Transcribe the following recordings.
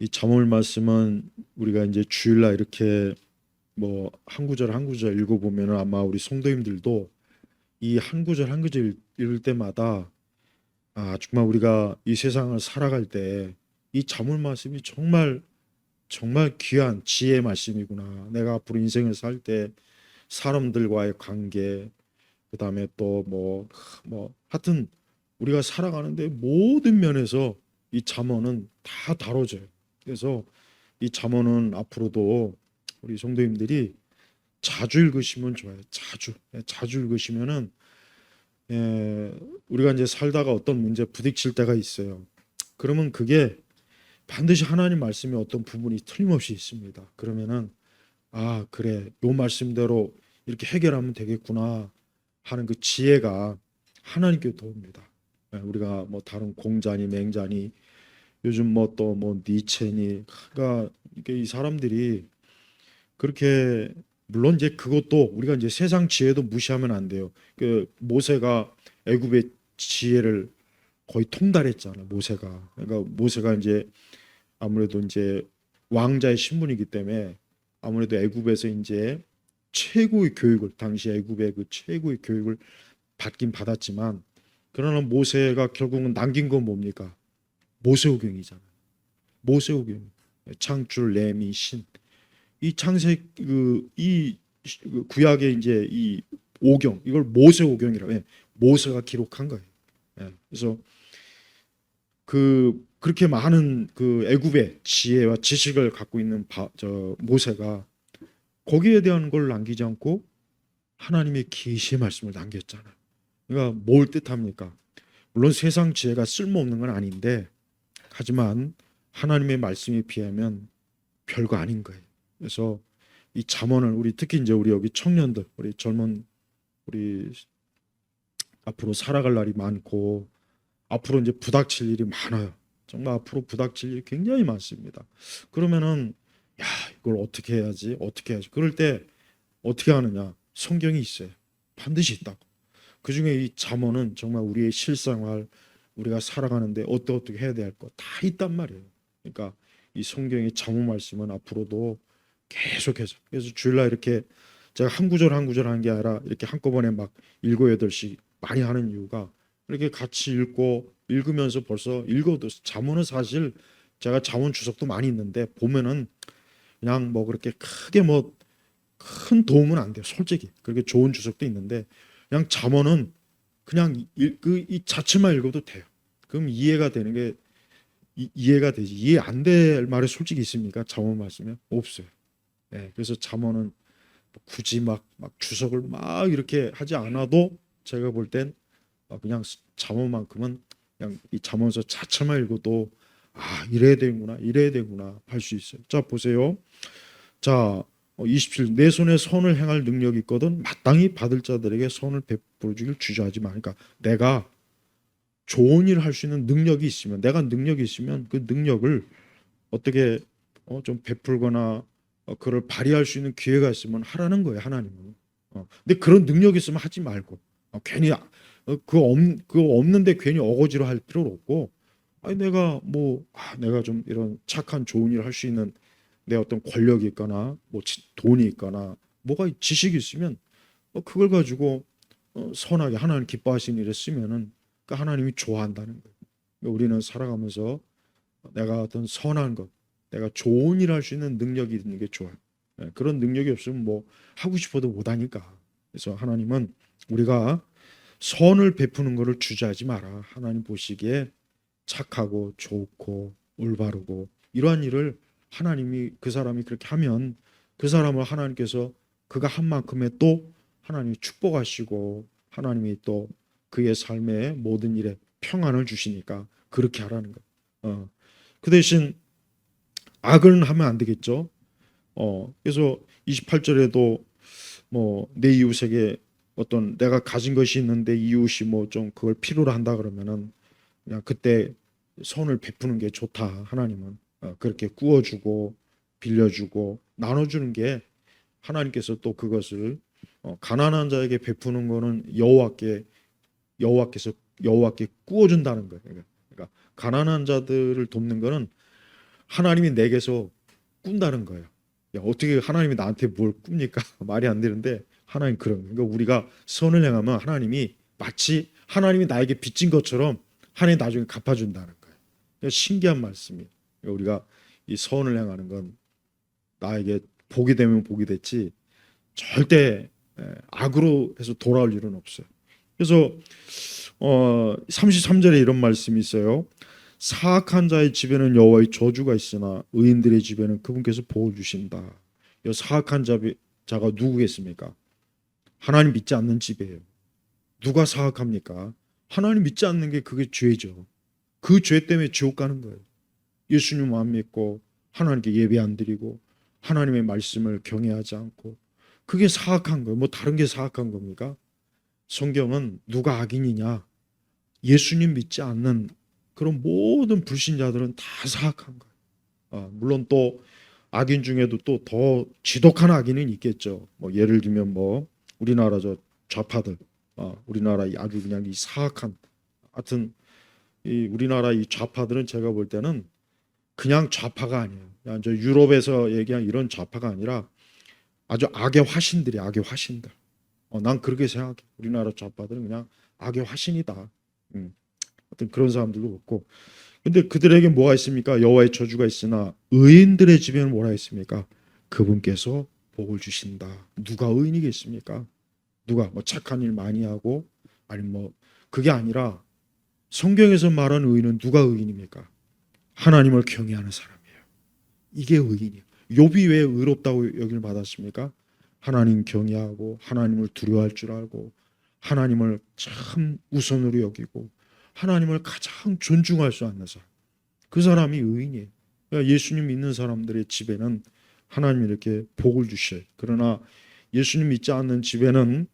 이 잠언 말씀은 우리가 이제 주일날 이렇게 뭐 한 구절 한 구절 읽어보면은 아마 우리 성도님들도 이 한 구절 한 구절 읽을 때마다 정말 우리가 이 세상을 살아갈 때 이 잠언 말씀이 정말 정말 귀한 지혜의 말씀이구나. 내가 앞으로 인생을 살 때 사람들과의 관계, 그다음에 또 뭐 하여튼 우리가 살아가는데 모든 면에서 이 잠언은 다 다뤄져요. 그래서 이 잠언은 앞으로도 우리 성도님들이 자주 읽으시면 좋아요. 자주 읽으시면은 우리가 이제 살다가 어떤 문제 부딪힐 때가 있어요. 그러면 그게 반드시 하나님 말씀이 어떤 부분이 틀림없이 있습니다. 그러면은 그래, 요 말씀대로 이렇게 해결하면 되겠구나 하는 그 지혜가 하나님께 도옵니다. 우리가 뭐 다른 공자니 맹자니 요즘 뭐 또 뭐 니체니, 그러니까 이게 이 사람들이 그렇게, 물론 이제 그것도 우리가 이제 세상 지혜도 무시하면 안 돼요. 그 모세가 애굽의 지혜를 거의 통달했잖아, 모세가. 그러니까 모세가 이제 아무래도 이제 왕자의 신분이기 때문에 아무래도 애굽에서 이제 최고의 교육을, 당시 애굽의 그 최고의 교육을 받긴 받았지만, 그러나 모세가 결국은 남긴 건 뭡니까? 모세오경이잖아요. 모세오경. 창출, 레미, 신. 이 창세 그이 구약의 이제 이 오경, 이걸 모세오경이라고 해. 모세가 기록한 거예요. 그래서 그렇게 많은 그 애굽의 지혜와 지식을 갖고 있는 모세가 거기에 대한 걸 남기지 않고 하나님의 계시의 말씀을 남겼잖아요. 그러니까 뭘 뜻합니까? 물론 세상 지혜가 쓸모없는 건 아닌데, 하지만 하나님의 말씀에 비하면 별거 아닌 거예요. 그래서 이 잠언을 우리 특히 이제 우리 여기 청년들, 우리 젊은, 우리 앞으로 살아갈 날이 많고 앞으로 이제 부닥칠 일이 많아요. 정말 앞으로 부닥칠 일이 굉장히 많습니다. 그러면은 야, 이걸 어떻게 해야지? 어떻게 해야지? 그럴 때 어떻게 하느냐? 성경이 있어요. 반드시 있다고. 그중에 이 잠언은 정말 우리의 실생활, 우리가 살아가는데 어떻게 해야 될 거 다 있단 말이에요. 그러니까 이 성경의 잠언 말씀은 앞으로도 계속해서, 그래서 주일날 이렇게 제가 한 구절 한 구절 하는 게 아니라 이렇게 한꺼번에 막 일곱 여덟씩 많이 하는 이유가, 이렇게 같이 읽고 읽으면서 벌써 읽어도 잠언은 사실 제가 잠언 주석도 많이 있는데 보면은 그냥 뭐 그렇게 크게 뭐 큰 도움은 안 돼요. 솔직히 그렇게 좋은 주석도 있는데 그냥 잠언은 그냥 이 자체만 읽어도 돼요. 그럼 이해가 되는 게 이해가 되지. 이해 안 될 말이 솔직히 있습니까? 잠언 말씀에 없어요. 그래서 잠언은 굳이 막 주석을 막 이렇게 하지 않아도 제가 볼 땐 그냥 잠언만큼은 그냥 이 잠언서 자체만 읽어도 이래야 되구나 이래야 되구나 할 수 있어요. 자 보세요. 자 27, 내 손에 선을 행할 능력이 있거든 마땅히 받을 자들에게 선을 베풀어 주길 주저하지 마. 그러니까 내가 좋은 일을 할 수 있는 능력이 있으면, 내가 능력이 있으면 그 능력을 어떻게 좀 베풀거나 그걸 발휘할 수 있는 기회가 있으면 하라는 거예요, 하나님은. 근데 그런 능력이 있으면 하지 말고 괜히 그거 없는데 괜히 어거지로 할 필요는 없고, 아니 내가 내가 좀 이런 착한 좋은 일을 할 수 있는 내 어떤 권력이 있거나 뭐 돈이 있거나 뭐가 지식이 있으면 그걸 가지고 선하게 하나님 기뻐하시는 일에 쓰면은 그 하나님이 좋아한다는 거예요. 그러니까 우리는 살아가면서 내가 어떤 선한 것, 내가 좋은 일 할 수 있는 능력이 있는 게 좋아요. 그런 능력이 없으면 뭐 하고 싶어도 못 하니까. 그래서 하나님은 우리가 선을 베푸는 것을 주저하지 마라. 하나님 보시기에 착하고 좋고 올바르고 이러한 일을 하나님이, 그 사람이 그렇게 하면 그 사람을 하나님께서 그가 한 만큼의 또 하나님이 축복하시고 하나님이 또 그의 삶의 모든 일에 평안을 주시니까 그렇게 하라는 거예요. 그 대신 악은 하면 안 되겠죠. 그래서 28절에도 뭐 내 이웃에게 어떤 내가 가진 것이 있는데 이웃이 뭐 좀 그걸 필요로 한다 그러면은 그냥 그때 선을 베푸는 게 좋다. 하나님은 그렇게 구워주고 빌려주고 나눠주는 게, 하나님께서 또 그것을 가난한 자에게 베푸는 거는 여호와께서 여호와께 구워준다는 거예요. 그러니까 가난한 자들을 돕는 거는 하나님이 내게서 꾼다는 거예요. 야, 어떻게 하나님이 나한테 뭘 꿉니까? 말이 안 되는데 하나님 그런 거예요. 그러니까 우리가 선을 행하면 하나님이 마치 하나님이 나에게 빚진 것처럼 하나님 나중에 갚아준다는 거예요. 그러니까 신기한 말씀이에요. 그러니까 우리가 이 선을 행하는 건 나에게 복이 되면 복이 됐지 절대 악으로 해서 돌아올 일은 없어요. 그래서 33절에 이런 말씀이 있어요. 사악한 자의 집에는 여호와의 저주가 있으나 의인들의 집에는 그분께서 복을 주신다. 이 사악한 자가 누구겠습니까? 하나님 믿지 않는 집이에요. 누가 사악합니까? 하나님 믿지 않는 게 그게 죄죠. 그 죄 때문에 지옥 가는 거예요. 예수님 안 믿고 하나님께 예배 안 드리고 하나님의 말씀을 경외하지 않고 그게 사악한 거예요. 뭐 다른 게 사악한 겁니까? 성경은 누가 악인이냐? 예수님 믿지 않는 그런 모든 불신자들은 다 사악한 거예요. 물론 또 악인 중에도 또 더 지독한 악인은 있겠죠. 뭐 예를 들면 뭐 우리나라 저 좌파들, 우리나라 아주 그냥 이 사악한, 하여튼 이 우리나라 이 좌파들은 제가 볼 때는 그냥 좌파가 아니에요. 그냥 저 유럽에서 얘기한 이런 좌파가 아니라 아주 악의 화신들이 악의 화신들. 난 그렇게 생각해. 우리나라 좌파들은 그냥 악의 화신이다. 하여튼 그런 사람들도 없고. 근데 그들에게 뭐가 있습니까? 여호와의 저주가 있으나 의인들의 집에는 뭐라 했습니까? 그분께서 복을 주신다. 누가 의인이겠습니까? 누가 뭐 착한 일 많이 하고 아니 뭐 그게 아니라 성경에서 말하는 의인은 누가 의인입니까? 하나님을 경외하는 사람이에요. 이게 의인이에요. 욥이 왜 의롭다고 여김을 받았습니까? 하나님 경외하고 하나님을 두려워할 줄 알고 하나님을 참 우선으로 여기고 하나님을 가장 존중할 수 있는 사람. 그 사람이 의인이에요. 그러니까 예수님 믿는 사람들의 집에는 하나님이 이렇게 복을 주셔요. 그러나 예수님 믿지 않는 집에는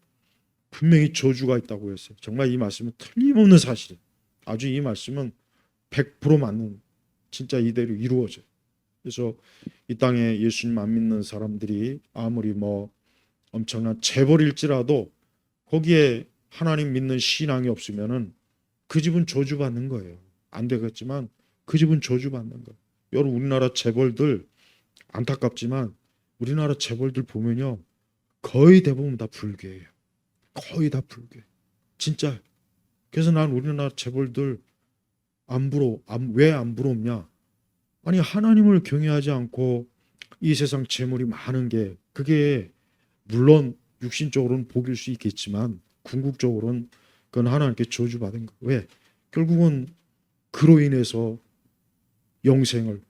분명히 저주가 있다고 했어요. 정말 이 말씀은 틀림없는 사실이에요. 아주 이 말씀은 100% 맞는 진짜 이대로 이루어져요. 그래서 이 땅에 예수님 안 믿는 사람들이 아무리 뭐 엄청난 재벌일지라도 거기에 하나님 믿는 신앙이 없으면은 그 집은 저주받는 거예요. 안 되겠지만 그 집은 저주받는 거예요. 여러분 우리나라 재벌들 안타깝지만 우리나라 재벌들 보면요 거의 대부분 다 불교예요. 거의 다 불교. 진짜. 그래서 난 우리나라 재벌들 안 부러워. 왜 안 부럽냐? 아니 하나님을 경외하지 않고 이 세상 재물이 많은 게 그게 물론 육신적으로는 복일 수 있겠지만 궁극적으로는 그건 하나님께 저주받은 거. 왜? 결국은 그로 인해서 영생을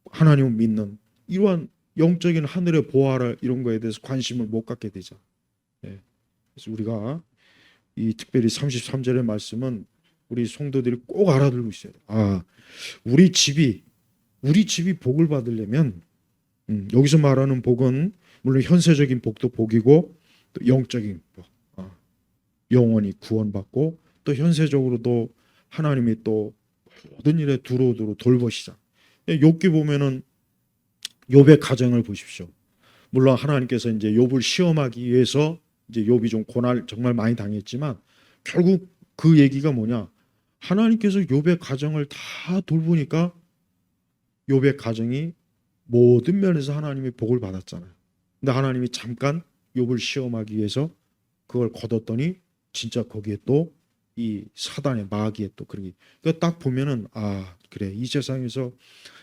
하나님을 믿는 이러한 영적인 하늘의 보화를 이런 거에 대해서 관심을 못 갖게 되죠. 예. 그래서 우리가 이 특별히 33절의 말씀은 우리 성도들이 꼭 알아들고 있어야 돼요. 우리 집이 복을 받으려면 여기서 말하는 복은 물론 현세적인 복도 복이고 또 영적인 복, 영원히 구원받고 또 현세적으로도 하나님이 또 모든 일에 두루두루 돌보시자. 욥기 보면은 욥의 가정을 보십시오. 물론 하나님께서 이제 욥을 시험하기 위해서 이제 욥이 좀 고날 정말 많이 당했지만 결국 그 얘기가 뭐냐? 하나님께서 욥의 가정을 다 돌보니까 욥의 가정이 모든 면에서 하나님의 복을 받았잖아요. 근데 하나님이 잠깐 욥을 시험하기 위해서 그걸 거뒀더니 진짜 거기에 또 이 사단의 마귀에 또 그러기. 그러니까 딱 보면은 그래 이 세상에서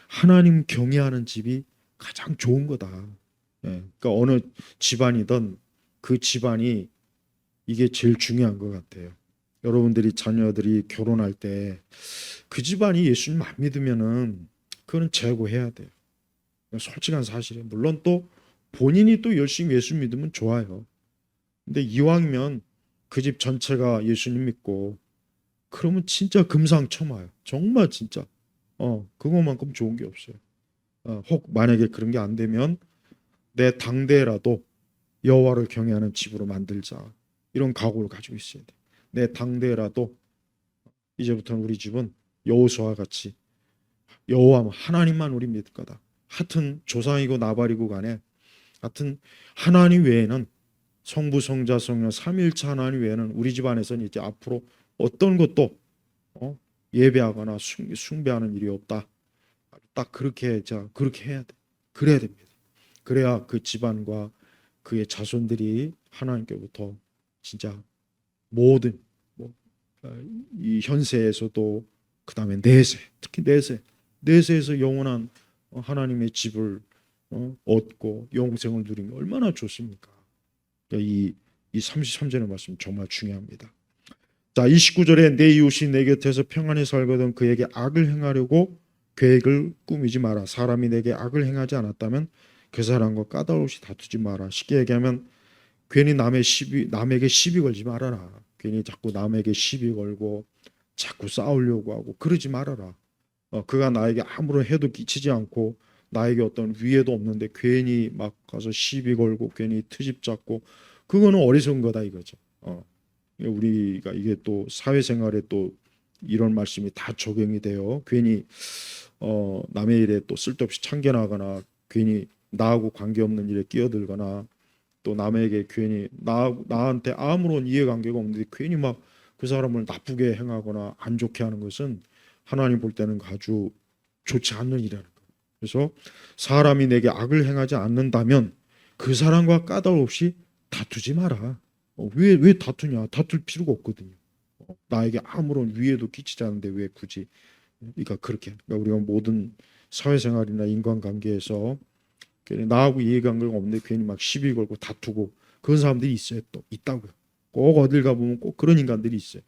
하나님 경외하는 집이 가장 좋은 거다. 예, 그러니까 어느 집안이든 그 집안이 이게 제일 중요한 것 같아요. 여러분들이 자녀들이 결혼할 때 그 집안이 예수님 안 믿으면은 그거는 제거해야 돼요. 솔직한 사실이에요. 물론 또 본인이 또 열심히 예수 믿으면 좋아요. 근데 이왕이면 그 집 전체가 예수님 믿고 그러면 진짜 금상첨화요. 정말 진짜 그거만큼 좋은 게 없어요. 혹 만약에 그런 게 안 되면 내 당대라도 여호와를 경외하는 집으로 만들자. 이런 각오를 가지고 있어야 돼. 내 당대라도 이제부터는 우리 집은 여호수아와 같이 여호와 하나님만 우리 믿을 거다. 하여튼 조상이고 나발이고 간에 하여튼 하나님 외에는 성부 성자 성령 삼위일체 하나님 외에는 우리 집안에서는 이제 앞으로 어떤 것도 예배하거나 숭배하는 일이 없다. 딱 그렇게 그렇게 해야 돼. 그래야 됩니다. 그래야 그 집안과 그의 자손들이 하나님께로부터 진짜 모든 뭐, 이 현세에서도 그다음에 내세, 특히 내세에서 영원한 하나님의 집을 얻고 영생을 누리면 얼마나 좋습니까? 그러니까 이 33절의 말씀 정말 중요합니다. 자, 29절에 내 이웃이 내 곁에서 평안히 살거든 그에게 악을 행하려고 계획을 꾸미지 마라. 사람이 내게 악을 행하지 않았다면 그 사람과 까다로이 다투지 마라. 쉽게 얘기하면 괜히 남에게 시비 걸지 말아라. 괜히 자꾸 남에게 시비 걸고 자꾸 싸우려고 하고 그러지 말아라. 그가 나에게 아무런 해도 끼치지 않고 나에게 어떤 위해도 없는데 괜히 막 가서 시비 걸고 괜히 트집 잡고 그거는 어리석은 거다 이거죠. 우리가 이게 또 사회생활에 또 이런 말씀이 다 적용이 돼요. 괜히 남의 일에 또 쓸데없이 참견하거나 괜히 나하고 관계없는 일에 끼어들거나 또 남에게 괜히 나한테 아무런 이해관계가 없는데 괜히 막 그 사람을 나쁘게 행하거나 안 좋게 하는 것은 하나님 볼 때는 아주 좋지 않는 일이라는 거예요. 그래서 사람이 내게 악을 행하지 않는다면 그 사람과 까닭 없이 다투지 마라. 왜 다투냐? 다툴 필요가 없거든요. 나에게 아무런 위해도 끼치지 않는데 왜 굳이? 그러니까 그러니까 우리가 모든 사회생활이나 인간관계에서 괜히 나하고 이해관계가 없는데 괜히 막 시비 걸고 다투고 그런 사람들이 있어요. 또 있다고요. 꼭 어딜 가보면 꼭 그런 인간들이 있어요.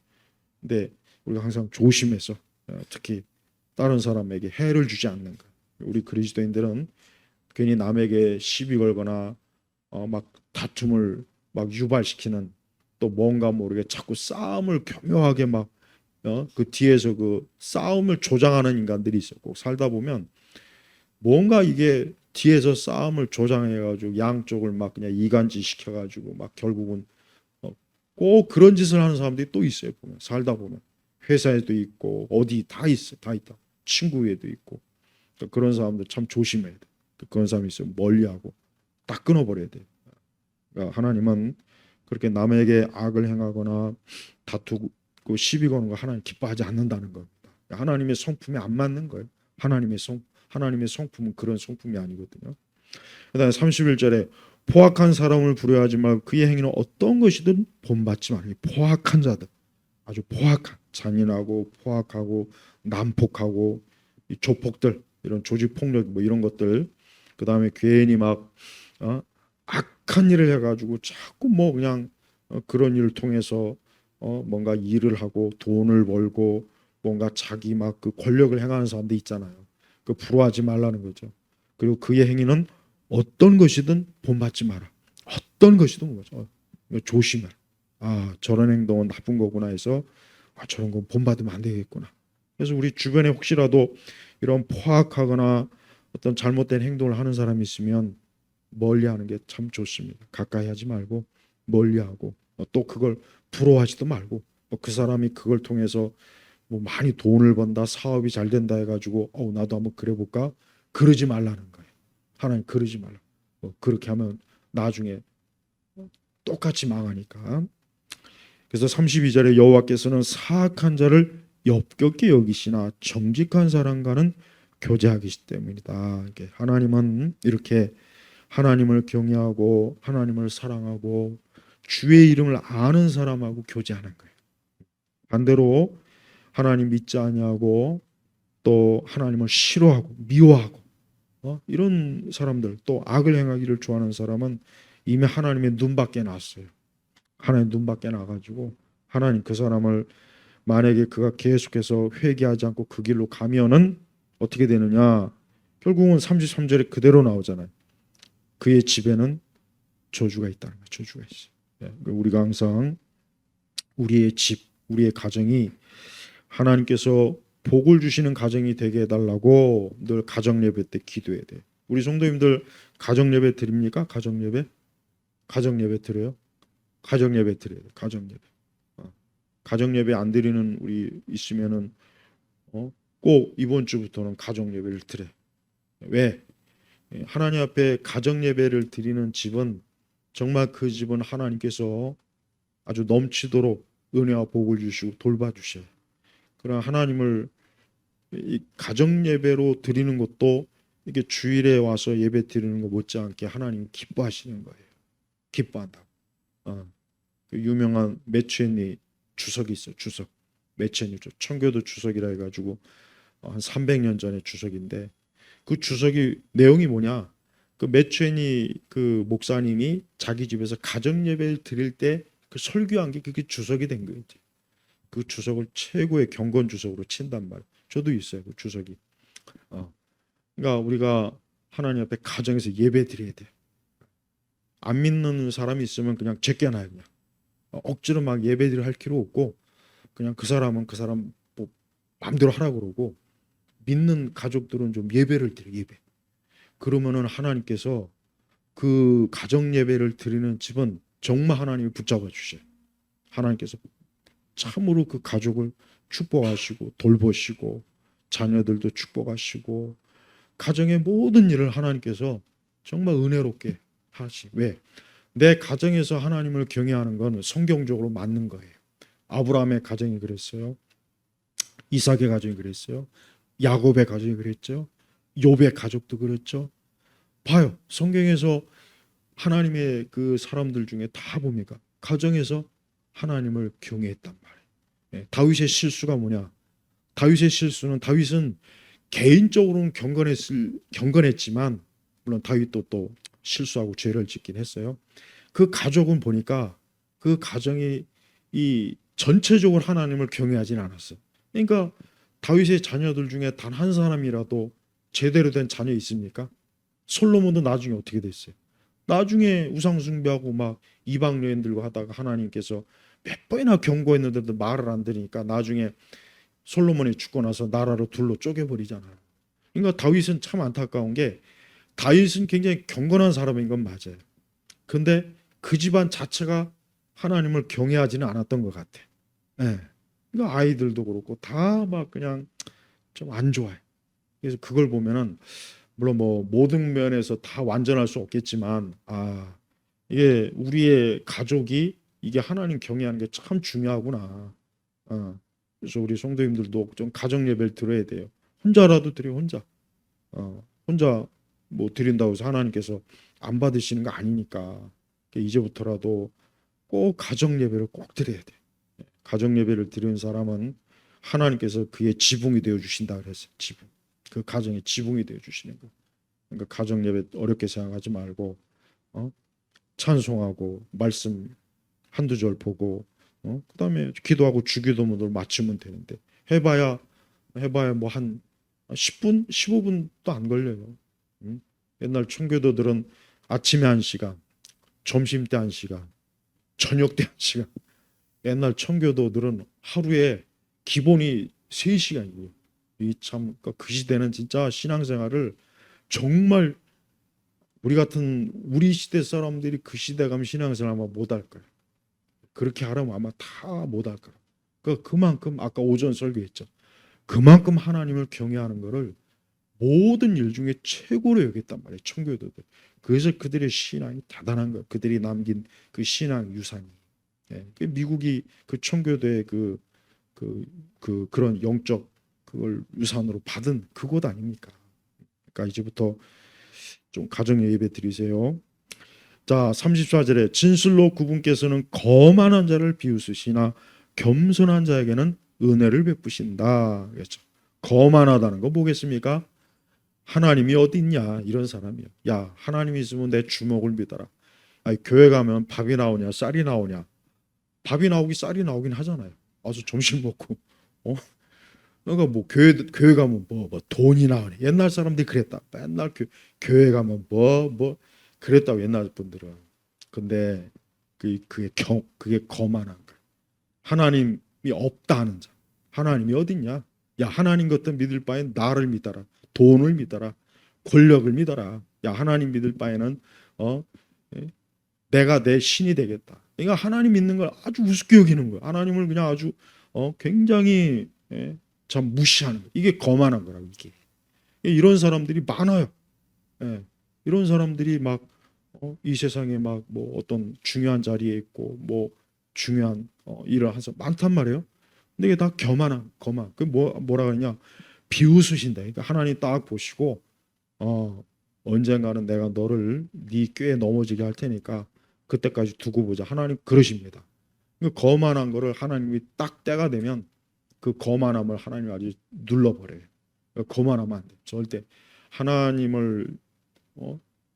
근데 우리가 항상 조심해서 특히 다른 사람에게 해를 주지 않는 것. 우리 그리스도인들은 괜히 남에게 시비 걸거나 막 다툼을 막 유발시키는 또 뭔가 모르게 자꾸 싸움을 교묘하게 막 그 뒤에서 그 싸움을 조장하는 인간들이 있어요. 꼭 살다 보면 뭔가 이게 뒤에서 싸움을 조장해가지고 양쪽을 막 그냥 이간질 시켜가지고 막 결국은 꼭 그런 짓을 하는 사람들이 또 있어요. 보면 살다 보면 회사에도 있고 어디 다 있어, 다 있다. 친구에도 있고 그러니까 그런 사람들 참 조심해야 돼. 그런 사람이 있으면 멀리하고 딱 끊어버려야 돼. 그러니까 하나님은 그렇게 남에게 악을 행하거나 다투고 시비 거는 거 하나님 기뻐하지 않는다는 겁니다. 하나님의 성품에 안 맞는 거예요. 하나님의 성품은 그런 성품이 아니거든요. 그다음에 31절에 포악한 사람을 부려하지 말고 그의 행위는 어떤 것이든 본받지 말고 포악한 자들 아주 포악한 잔인하고 포악하고 난폭하고 이 조폭들 이런 조직 폭력 뭐 이런 것들 그다음에 괜히 막 악한 일을 해가지고 자꾸 뭐 그냥 그런 일을 통해서 뭔가 일을 하고 돈을 벌고 뭔가 자기 막 그 권력을 행하는 사람들 있잖아요. 그 부러워하지 말라는 거죠. 그리고 그의 행위는 어떤 것이든 본받지 마라. 어떤 것이든 본받지 마라. 조심해라. 아 저런 행동은 나쁜 거구나 해서 저런 건 본받으면 안 되겠구나. 그래서 우리 주변에 혹시라도 이런 포악하거나 어떤 잘못된 행동을 하는 사람이 있으면 멀리하는 게 참 좋습니다. 가까이 하지 말고 멀리하고 또 그걸 부러워하지도 말고 그 사람이 그걸 통해서 뭐 많이 돈을 번다 사업이 잘 된다 해가지고 나도 한번 그래 볼까 그러지 말라는 거예요. 하나님 그러지 말라. 그렇게 하면 나중에 똑같이 망하니까. 그래서 32절에 여호와께서는 사악한 자를 엽겹게 여기시나 정직한 사람과는 교제하기 때문이다. 하나님은 이렇게 하나님을 경외하고 하나님을 사랑하고 주의 이름을 아는 사람하고 교제하는 거예요. 반대로 하나님 믿지 아니하고 또 하나님을 싫어하고 미워하고 이런 사람들 또 악을 행하기를 좋아하는 사람은 이미 하나님의 눈밖에 났어요. 하나님 눈밖에 나가지고 하나님 그 사람을 만약에 그가 계속해서 회개하지 않고 그 길로 가면은 어떻게 되느냐? 결국은 33절에 그대로 나오잖아요. 그의 집에는 저주가 있다는 거예요. 저주가 있어요. 우리가 항상 우리의 집, 우리의 가정이 하나님께서 복을 주시는 가정이 되게 해달라고 늘 가정 예배 때 기도해야 돼. 우리 성도님들 가정 예배 드립니까? 가정 예배? 가정 예배 드려요? 가정 예배 드려야 돼. 가정 예배. 가정 예배 안 드리는 우리 있으면은 꼭 이번 주부터는 가정 예배를 드려. 왜? 하나님 앞에 가정 예배를 드리는 집은 정말 그 집은 하나님께서 아주 넘치도록 은혜와 복을 주시고 돌봐주셔요. 그러나 하나님을 이 가정 예배로 드리는 것도 이게 주일에 와서 예배 드리는 거 못지않게 하나님 기뻐하시는 거예요. 기뻐한다. 그 유명한 매추애니 주석이 있어요. 주석. 매추애니 청교도 주석이라 해가지고 한 300년 전의 주석인데 그 주석이 내용이 뭐냐? 그 매추애니 그 목사님이 자기 집에서 가정 예배를 드릴 때 그 설교한 게 그게 주석이 된 거예요. 그 주석을 최고의 경건 주석으로 친단 말이에요. 저도 있어요. 그 주석이. 그러니까 우리가 하나님 앞에 가정에서 예배 드려야 돼. 안 믿는 사람이 있으면 그냥 제껴놔요. 그냥 억지로 막 예배드려 할 필요 없고 그냥 그 사람은 그 사람 뭐 마음대로 하라고 그러고 믿는 가족들은 좀 예배를 드려 예배. 그러면은 하나님께서 그 가정 예배를 드리는 집은 정말 하나님이 붙잡아 주셔요. 하나님께서 참으로 그 가족을 축복하시고 돌보시고 자녀들도 축복하시고 가정의 모든 일을 하나님께서 정말 은혜롭게 하시. 왜? 내 가정에서 하나님을 경외하는 건 성경적으로 맞는 거예요. 아브라함의 가정이 그랬어요. 이삭의 가정이 그랬어요. 야곱의 가정이 그랬죠. 욥의 가족도 그랬죠. 봐요. 성경에서 하나님의 그 사람들 중에 다 봅니까? 가정에서 하나님을 경외했단 말이에요. 다윗의 실수가 뭐냐? 다윗의 실수는 다윗은 개인적으로는 경건했지만 물론 다윗도 또 실수하고 죄를 짓긴 했어요. 그 가족은 보니까 그 가정이 이 전체적으로 하나님을 경외하진 않았어. 그러니까 다윗의 자녀들 중에 단 한 사람이라도 제대로 된 자녀 있습니까? 솔로몬도 나중에 어떻게 됐어요? 나중에 우상 숭배하고 막 이방 여인들과 하다가 하나님께서 몇 번이나 경고했는데도 말을 안 들으니까 나중에 솔로몬이 죽고 나서 나라로 둘로 쪼개버리잖아요. 그러니까 다윗은 참 안타까운 게 다윗은 굉장히 경건한 사람인 건 맞아요. 근데 그 집안 자체가 하나님을 경외하지는 않았던 것 같아. 예. 그러니까 아이들도 그렇고 다 막 그냥 좀 안 좋아해. 그래서 그걸 보면은 물론 뭐 모든 면에서 다 완전할 수 없겠지만 이게 우리의 가족이 이게 하나님 경외하는 게 참 중요하구나. 그래서 우리 성도님들도 좀 가정 예배를 드려야 돼요. 혼자라도 드려 혼자. 혼자 뭐 드린다고 해서 하나님께서 안 받으시는 거 아니니까 그러니까 이제부터라도 꼭 가정 예배를 꼭 드려야 돼. 가정 예배를 드리는 사람은 하나님께서 그의 지붕이 되어 주신다 그랬어요. 지붕. 그 가정의 지붕이 되어 주시는 거. 그러니까 가정 예배 어렵게 생각하지 말고 찬송하고 말씀 한두 절 보고 그다음에 기도하고 주기도문을 맞추면 되는데 해봐야 뭐 한 10분, 15분도 안 걸려요. 옛날 청교도들은 아침에 1시간, 점심 때 1시간, 저녁 때 1시간. 옛날 청교도들은 하루에 기본이 3시간이고요. 이참 그 시대는 진짜 신앙생활을 정말 우리 시대 사람들이 그 시대 가면 신앙생활 아마 못할 거예요. 그렇게 하려면 아마 다 못할 거예요. 그만큼 아까 오전 설교했죠. 그만큼 하나님을 경외하는 것을 모든 일 중에 최고로 여겼단 말이에요. 청교도들. 그래서 그들의 신앙이 대단한 거예요. 그들이 남긴 그 신앙 유산이. 미국이 그 청교도의 그런 영적 그걸 유산으로 받은 그곳 아닙니까? 그러니까 이제부터 좀 가정 예배 드리세요. 자, 34절에 진실로 그분께서는 거만한 자를 비웃으시나 겸손한 자에게는 은혜를 베푸신다. 그렇죠. 거만하다는 거 뭐겠습니까? 하나님이 어디 있냐 이런 사람이요. 야, 하나님이 있으면 내 주먹을 믿어라. 아니, 교회 가면 밥이 나오냐 쌀이 나오냐. 밥이 나오기 쌀이 나오긴 하잖아요. 와서 점심 먹고. 그러니까 뭐 교회 가면 뭐 돈이 나오네. 옛날 사람들이 그랬다. 맨날 교회 가면 뭐 그랬다고 옛날 분들은. 근데 그게 거만한 거야. 하나님이 없다 하는 자. 하나님이 어딨냐? 야, 하나님 것도 믿을 바엔 나를 믿어라. 돈을 믿어라. 권력을 믿어라. 야, 하나님 믿을 바에는 예? 내가 내 신이 되겠다. 그러니까 하나님 믿는 걸 아주 우습게 여기는 거야. 하나님을 그냥 아주 굉장히 참 무시하는 거. 이게 거만한 거라고 이게. 이런 사람들이 많아요. 이런 사람들이 막 이 세상에 막 뭐 어떤 중요한 자리에 있고 뭐 중요한 일을 해서 많단 말이에요. 근데 이게 다 거만. 그 뭐라 그러냐? 비웃으신다. 그러니까 하나님 딱 보시고 언젠가는 내가 너를 네 꾀에 넘어지게 할 테니까 그때까지 두고 보자. 하나님 그러십니다. 그 거만한 거를 하나님이 딱 때가 되면 그 거만함을 하나님이 아주 눌러버려요. 그러니까 거만하면 안 돼. 절대 하나님을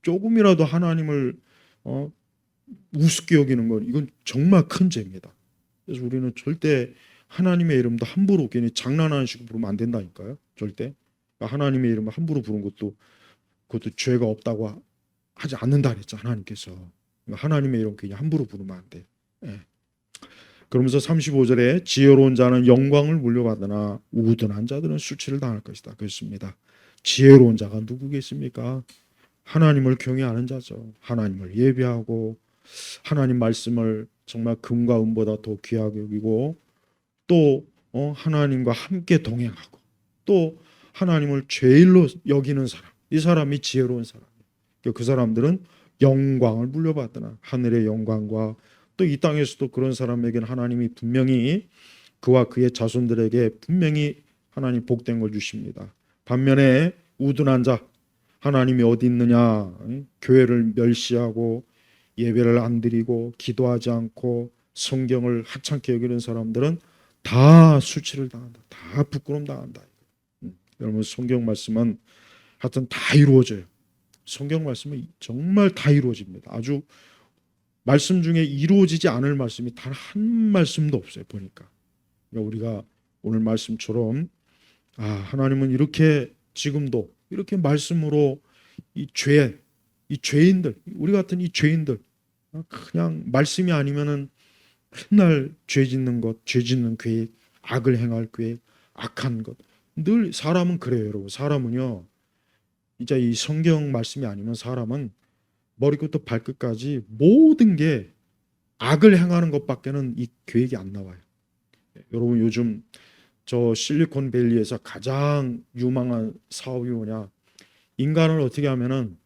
조금이라도 하나님을 어, 우습게 여기는 건 이건 정말 큰 죄입니다. 그래서 우리는 절대 하나님의 이름도 함부로 괜히 장난하는 식으로 부르면 안 된다니까요. 절대 그러니까 하나님의 이름을 함부로 부르는 것도 그것도 죄가 없다고 하지 않는다 그랬죠. 하나님께서 그러니까 하나님의 이름 괜히 함부로 부르면 안 돼. 예. 그러면서 35절에 지혜로운 자는 영광을 물려받으나 우둔한 자들은 수치를 당할 것이다. 그렇습니다. 지혜로운 자가 누구겠습니까? 하나님을 경외하는 자죠. 하나님을 예배하고 하나님 말씀을 정말 금과 은보다 더 귀하게 여기고 또 하나님과 함께 동행하고 또 하나님을 제일로 여기는 사람. 이 사람이 지혜로운 사람이에요. 그 사람들은 영광을 물려받으나 하늘의 영광과 또 이 땅에서도 그런 사람에게는 하나님이 분명히 그와 그의 자손들에게 분명히 하나님 복된 걸 주십니다. 반면에 우둔한 자 하나님이 어디 있느냐 교회를 멸시하고 예배를 안 드리고 기도하지 않고 성경을 하찮게 여기는 사람들은 다 수치를 당한다. 다 부끄러움 당한다. 여러분 성경 말씀은 하여튼 다 이루어져요. 성경 말씀은 정말 다 이루어집니다. 아주 말씀 중에 이루어지지 않을 말씀이 단 한 말씀도 없어요. 보니까 그러니까 우리가 오늘 말씀처럼 하나님은 이렇게 지금도 이렇게 말씀으로 이 죄인들 우리 같은 이 죄인들 그냥 말씀이 아니면은 맨날 죄 짓는 것, 죄 짓는 계획, 악을 행할 계획, 악한 것. 늘 사람은 그래요, 여러분. 사람은요. 진짜 이 성경 말씀이 아니면 사람은 머리부터 발끝까지 모든 게 악을 행하는 것밖에는 이 계획이 안 나와요. 여러분 요즘 저 실리콘밸리에서 가장 유망한 사업이 뭐냐? 인간을 어떻게 하면은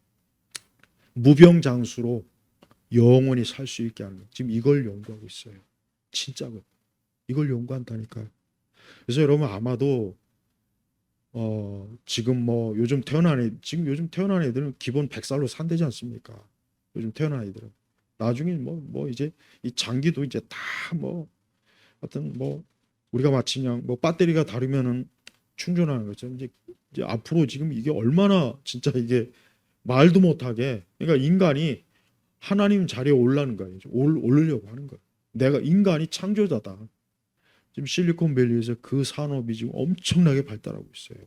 무병장수로 영원히 살 수 있게 하는 거. 지금 이걸 연구하고 있어요. 진짜로 이걸 연구한다니까요. 그래서 여러분 아마도 지금 뭐 요즘 태어난 애들은 기본 100살로 산대지 않습니까? 요즘 태어난 애들은 나중에 뭐 이제 이 장기도 이제 다 뭐 하여튼 뭐 우리가 마치 그냥 뭐 배터리가 다르면은 충전하는 거죠. 이제 앞으로 지금 이게 얼마나 진짜 이게 말도 못하게 그러니까 인간이 하나님 자리에 올라는 거예요. 오르려고 하는 거예요. 내가 인간이 창조자다. 지금 실리콘밸리에서 그 산업이 지금 엄청나게 발달하고 있어요.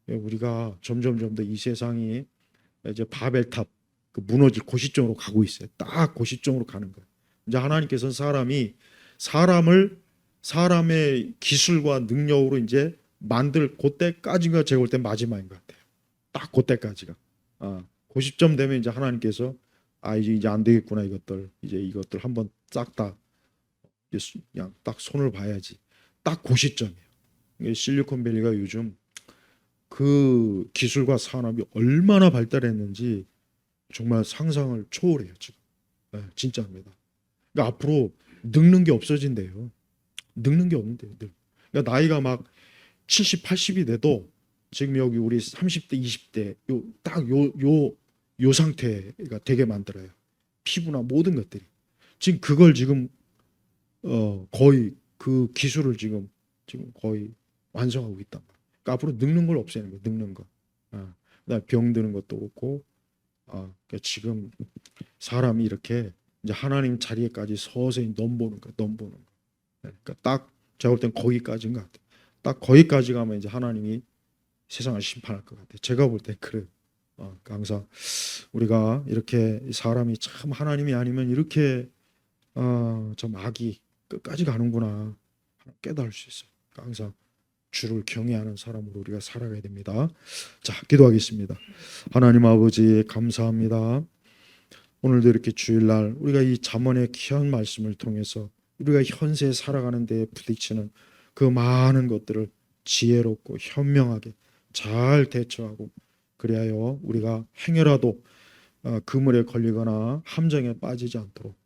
예. 우리가 점점 더 이 세상이 이제 바벨탑 그 무너질 그 시점으로 가고 있어요. 딱 그 시점으로 가는 거예요. 이제 하나님께서는 사람의 기술과 능력으로 이제 만들 그때까지가 제가 볼 때 마지막인 것 같아요. 딱 그때까지가. 그 시점 되면 이제 하나님께서 이제 안 되겠구나 이것들 한번 싹 다 그냥 딱 손을 봐야지. 딱 그 시점이에요. 실리콘밸리가 요즘 그 기술과 산업이 얼마나 발달했는지 정말 상상을 초월해요 지금. 진짜입니다. 그러니까 앞으로 늙는 게 없어진대요. 늙는 게 없는데요. 그러니까 나이가 막 70, 80이 돼도 지금 여기 우리 30대, 20대 요 상태가 되게 만들어요. 피부나 모든 것들이. 지금 그걸 지금 거의 그 기술을 지금 거의 완성하고 있단 말이에요. 그러니까 앞으로 늙는 걸 없애는 거예요. 늙는 거. 그다음에 병드는 것도 없고. 그러니까 지금 사람이 이렇게 이제 하나님 자리에까지 서서히 넘보는 거예요. 넘보는 거. 그러니까 딱 제가 볼 땐 거기까지인 것 같아요. 딱 거기까지 가면 이제 하나님이 세상을 심판할 것 같아요. 제가 볼 땐 그래요. 그러니까 항상 우리가 이렇게 사람이 참 하나님이 아니면 이렇게 좀 악이 끝까지 가는구나 깨달을 수 있어요. 그러니까 항상 주를 경외하는 사람으로 우리가 살아가야 됩니다. 자, 기도하겠습니다. 하나님 아버지 감사합니다. 오늘도 이렇게 주일날 우리가 이 잠언의 귀한 말씀을 통해서 우리가 현세에 살아가는 데에 부딪히는 그 많은 것들을 지혜롭고 현명하게 잘 대처하고 그리하여 우리가 행여라도 그물에 걸리거나 함정에 빠지지 않도록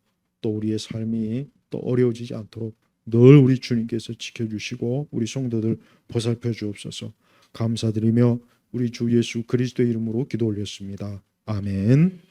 또 우리의 삶이 또 어려워지지 않도록 늘 우리 주님께서 지켜주시고 우리 성도들 보살펴 주옵소서. 감사드리며 우리 주 예수 그리스도의 이름으로 기도 올렸습니다. 아멘.